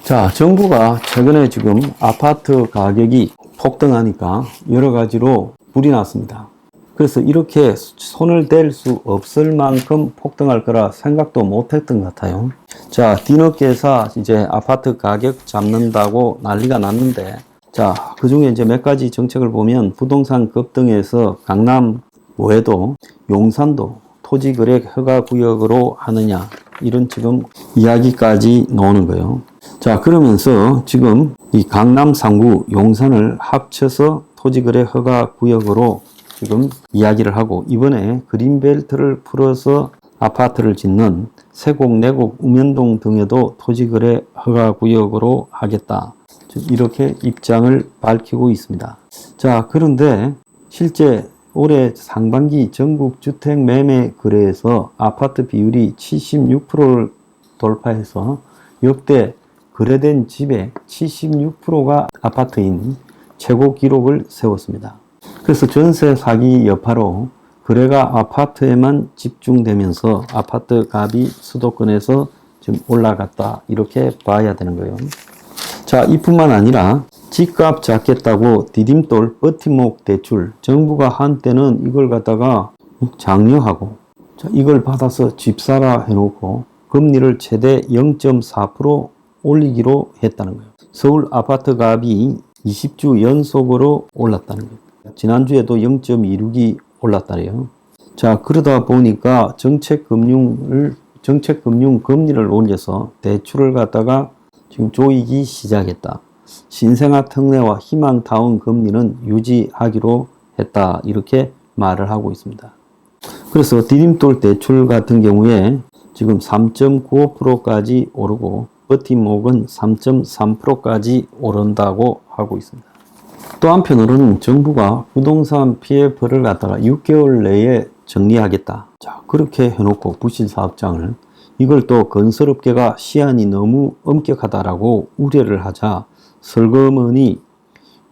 자, 정부가 최근에 지금 아파트 가격이 폭등하니까 여러 가지로 불이 났습니다. 그래서 이렇게 손을 댈 수 없을 만큼 폭등할 거라 생각도 못 했던 것 같아요. 자, 뒤늦게서 이제 아파트 가격 잡는다고 난리가 났는데, 자, 그 중에 이제 몇 가지 정책을 보면 부동산 급등에서 강남 외에도 용산도 토지거래 허가구역으로 하느냐, 이런 지금 이야기까지 나오는 거예요. 자, 그러면서 지금 이 강남 3구 용산을 합쳐서 토지거래 허가구역으로 지금 이야기를 하고, 이번에 그린벨트를 풀어서 아파트를 짓는 세곡, 내곡, 우면동 등에도 토지거래 허가구역으로 하겠다, 이렇게 입장을 밝히고 있습니다. 자, 그런데 실제 올해 상반기 전국 주택 매매 거래에서 아파트 비율이 76%를 돌파해서 역대 거래된 집의 76%가 아파트인 최고 기록을 세웠습니다. 그래서 전세 사기 여파로 거래가 아파트에만 집중되면서 아파트 값이 수도권에서 지금 올라갔다, 이렇게 봐야 되는 거예요. 자, 이뿐만 아니라 집값 잡겠다고 디딤돌 버팀목 대출, 정부가 한때는 이걸 갖다가 장려하고, 자, 이걸 받아서 집 사라 해놓고 금리를 최대 0.4% 올리기로 했다는 거예요. 서울 아파트 값이 20주 연속으로 올랐다는 거예요. 지난주에도 0.26이 올랐다래요. 자, 그러다 보니까 정책금융 금리를 올려서 대출을 갖다가 지금 조이기 시작했다. 신생아 특례와 희망타운 금리는 유지하기로 했다, 이렇게 말을 하고 있습니다. 그래서 디딤돌 대출 같은 경우에 지금 3.95%까지 오르고 버팀목은 3.3%까지 오른다고 하고 있습니다. 또 한편으로는 정부가 부동산 PF를 갖다가 6개월 내에 정리하겠다, 자, 그렇게 해놓고 부실사업장을, 이걸 또 건설업계가 시한이 너무 엄격하다라고 우려를 하자 설거머니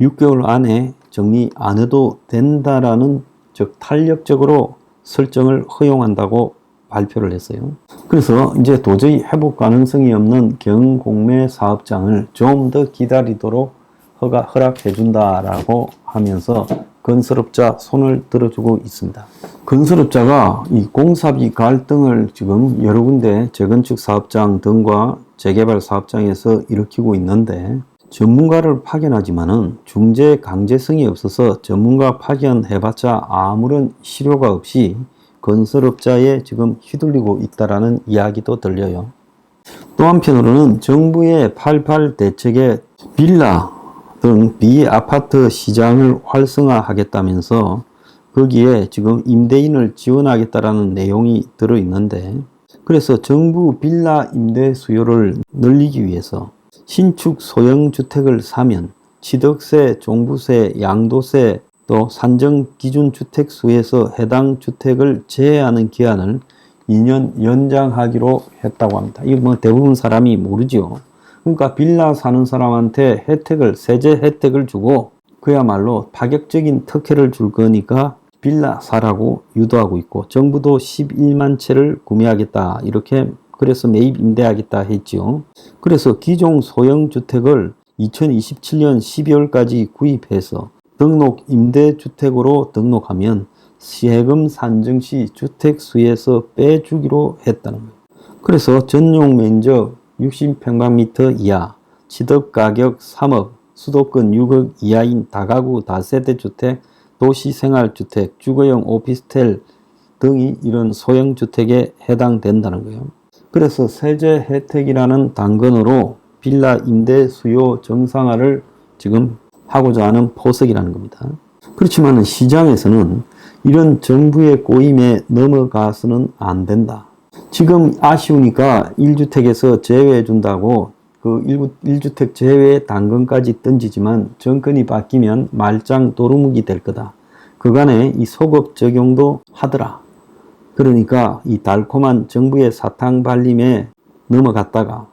6개월 안에 정리 안 해도 된다라는, 즉 탄력적으로 설정을 허용한다고 발표를 했어요. 그래서 이제 도저히 회복 가능성이 없는 경공매 사업장을 좀 더 기다리도록 허락해준다라고 하면서 건설업자 손을 들어주고 있습니다. 건설업자가 이 공사비 갈등을 지금 여러 군데 재건축 사업장 등과 재개발 사업장에서 일으키고 있는데, 전문가를 파견하지만은 중재 강제성이 없어서 전문가 파견해봤자 아무런 실효가 없이 건설업자에 지금 휘둘리고 있다라는 이야기도 들려요. 또 한편으로는 정부의 88 대책에 빌라 등 비아파트 시장을 활성화하겠다면서 거기에 지금 임대인을 지원하겠다라는 내용이 들어있는데, 그래서 정부 빌라 임대 수요를 늘리기 위해서 신축 소형주택을 사면 취득세, 종부세, 양도세, 또 산정기준주택수에서 해당 주택을 제외하는 기한을 2년 연장하기로 했다고 합니다. 이거 뭐 대부분 사람이 모르죠. 그러니까 빌라 사는 사람한테 세제 혜택을 주고 그야말로 파격적인 특혜를 줄 거니까 빌라 사라고 유도하고 있고, 정부도 11만 채를 구매하겠다, 이렇게 그래서 매입 임대하겠다 했지요. 그래서 기존 소형주택을 2027년 12월까지 구입해서 등록 임대주택으로 등록하면 세금 산정 시 주택수에서 빼주기로 했다는 거예요. 그래서 전용 면적 60평방미터 이하, 취득가격 3억, 수도권 6억 이하인 다가구 다세대주택, 도시생활주택, 주거용 오피스텔 등이 이런 소형주택에 해당된다는 거예요. 그래서 세제 혜택이라는 단건으로 빌라 임대 수요 정상화를 지금 하고자 하는 포석이라는 겁니다. 그렇지만 시장에서는 이런 정부의 꼬임에 넘어가서는 안 된다. 지금 아쉬우니까 1주택에서 제외해 준다고 그 1주택 제외 단건까지 던지지만 정권이 바뀌면 말짱 도루묵이 될 거다. 그간에 이 소급 적용도 하더라. 그러니까 이 달콤한 정부의 사탕 발림에 넘어갔다가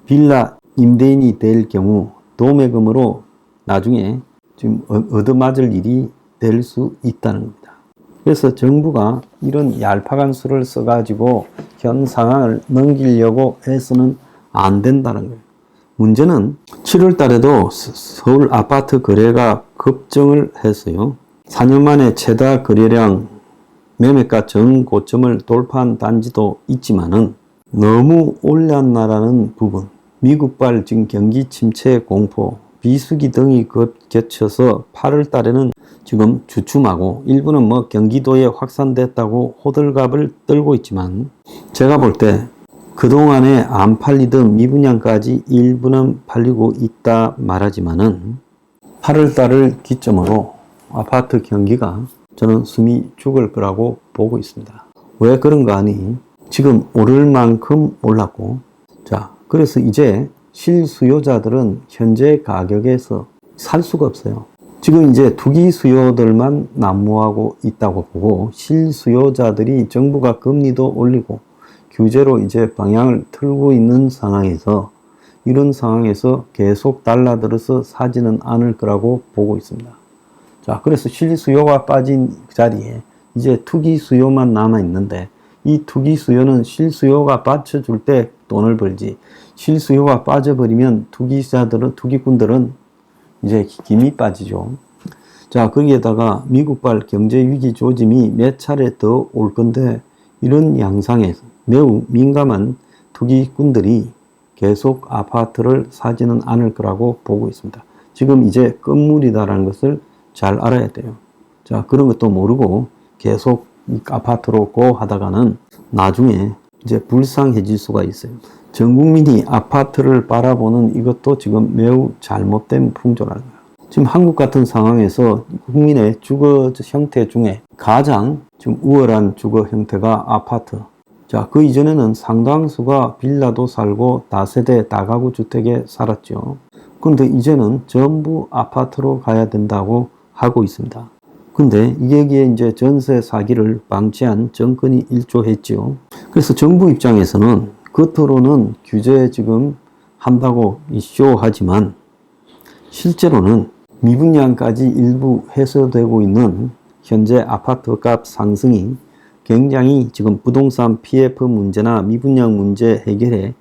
빌라 임대인이 될 경우 도매금으로 나중에 지금 얻어맞을 일이 될 수 있다는 겁니다. 그래서 정부가 이런 얄팍한 수를 써가지고 현 상황을 넘기려고 해서는 안 된다는 거예요. 문제는 7월 달에도 서울 아파트 거래가 급증을 했어요. 4년 만에 최다 거래량 매매가 전고점을 돌파한 단지도 있지만은 너무 올랐나라는 부분, 미국발 지금 경기 침체 공포, 비수기 등이 겹쳐서 8월 달에는 지금 주춤하고 일부는 뭐 경기도에 확산됐다고 호들갑을 떨고 있지만 제가 볼 때 그동안에 안 팔리던 미분양까지 일부는 팔리고 있다 말하지만은 8월 달을 기점으로 아파트 경기가 저는 숨이 죽을 거라고 보고 있습니다. 왜 그런가 하니 지금 오를 만큼 올랐고, 자, 그래서 이제 실수요자들은 현재 가격에서 살 수가 없어요. 지금 이제 투기 수요들만 난무하고 있다고 보고 실수요자들이 정부가 금리도 올리고 규제로 이제 방향을 틀고 있는 상황에서 이런 상황에서 계속 달라들어서 사지는 않을 거라고 보고 있습니다. 자, 그래서 실수요가 빠진 자리에 이제 투기 수요만 남아 있는데 이 투기 수요는 실수요가 받쳐줄 때 돈을 벌지 실수요가 빠져버리면 투기꾼들은 이제 김이 빠지죠. 자, 거기에다가 미국발 경제 위기 조짐이 몇 차례 더 올 건데 이런 양상에서 매우 민감한 투기꾼들이 계속 아파트를 사지는 않을 거라고 보고 있습니다. 지금 이제 끝물이다라는 것을 잘 알아야 돼요. 자, 그런 것도 모르고 계속 이 아파트로 고 하다가는 나중에 이제 불쌍해질 수가 있어요. 전 국민이 아파트를 바라보는 이것도 지금 매우 잘못된 풍조라는 거예요. 지금 한국 같은 상황에서 국민의 주거 형태 중에 가장 지금 우월한 주거 형태가 아파트. 자, 그 이전에는 상당수가 빌라도 살고 다세대 다가구 주택에 살았죠. 그런데 이제는 전부 아파트로 가야 된다고 하고 있습니다. 근데 여기에 이제 전세 사기를 방치한 정권이 일조했죠. 그래서 정부 입장에서는 겉으로는 규제 지금 한다고 쇼하지만 실제로는 미분양까지 일부 해소되고 있는 현재 아파트 값 상승이 굉장히 지금 부동산 PF 문제나 미분양 문제 해결에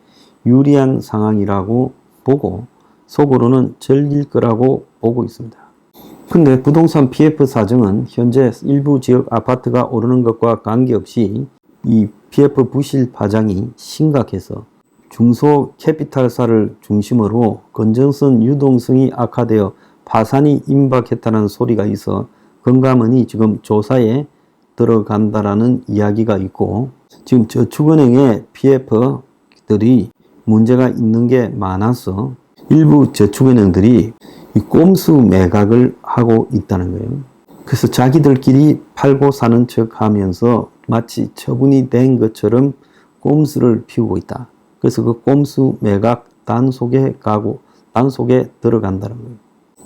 유리한 상황이라고 보고 속으로는 즐길 거라고 보고 있습니다. 근데 부동산 PF 사정은 현재 일부 지역 아파트가 오르는 것과 관계없이 이 PF 부실 파장이 심각해서 중소 캐피탈사를 중심으로 건전성 유동성이 악화되어 파산이 임박했다는 소리가 있어 금감원이 지금 조사에 들어간다라는 이야기가 있고 지금 저축은행의 PF들이 문제가 있는 게 많아서 일부 저축은행들이 이 꼼수 매각을 하고 있다는 거예요. 그래서 자기들끼리 팔고 사는 척 하면서 마치 처분이 된 것처럼 꼼수를 피우고 있다. 그래서 그 꼼수 매각 단속에 들어간다는 거예요.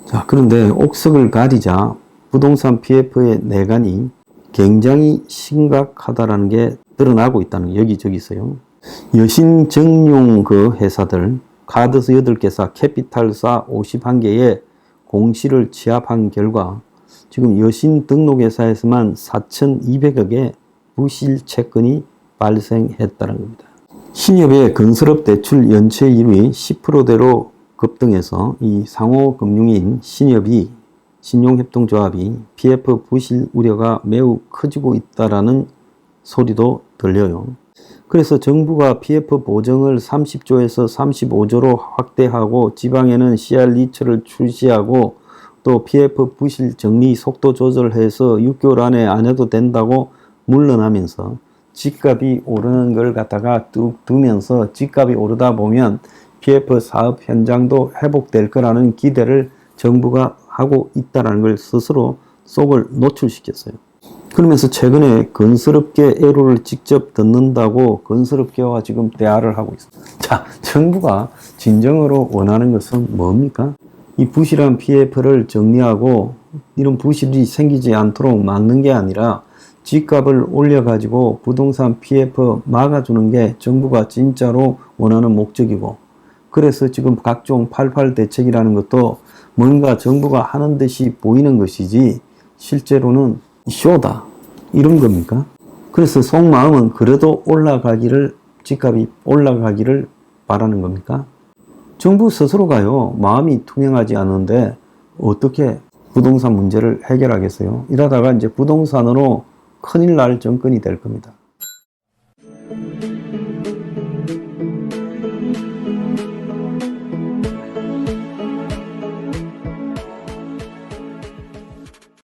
자, 그런데 옥석을 가리자 부동산 PF의 내관이 굉장히 심각하다라는 게 드러나고 있다는 게 여기저기 있어요. 여신 정용 그 회사들 카드스 8개사, 캐피탈사 51개의 공시를 취합한 결과 지금 여신 등록회사에서만 4,200억의 부실 채권이 발생했다는 겁니다. 신협의 건설업 대출 연체율이 10%대로 급등해서 이 상호금융인 신협이 신용협동조합이 PF 부실 우려가 매우 커지고 있다라는 소리도 들려요. 그래서 정부가 PF 보정을 30조에서 35조로 확대하고 지방에는 CR2처를 출시하고 또 PF 부실 정리 속도 조절해서 6개월 안에 안 해도 된다고 물러나면서 집값이 오르는 걸 갖다가 뚝 두면서 집값이 오르다 보면 PF 사업 현장도 회복될 거라는 기대를 정부가 하고 있다는 걸 스스로 속을 노출시켰어요. 그러면서 최근에 건설업계 애로를 직접 듣는다고 건설업계와 지금 대화를 하고 있습니다. 자, 정부가 진정으로 원하는 것은 뭡니까? 이 부실한 PF를 정리하고 이런 부실이 생기지 않도록 막는 게 아니라 집값을 올려가지고 부동산 PF 막아주는 게 정부가 진짜로 원하는 목적이고 그래서 지금 각종 88 대책이라는 것도 뭔가 정부가 하는 듯이 보이는 것이지 실제로는 쇼다 이런 겁니까? 그래서 속마음은 그래도 집값이 올라가기를 바라는 겁니까? 정부 스스로가요, 마음이 투명하지 않은데 어떻게 부동산 문제를 해결하겠어요? 이러다가 이제 부동산으로 큰일 날 정권이 될 겁니다.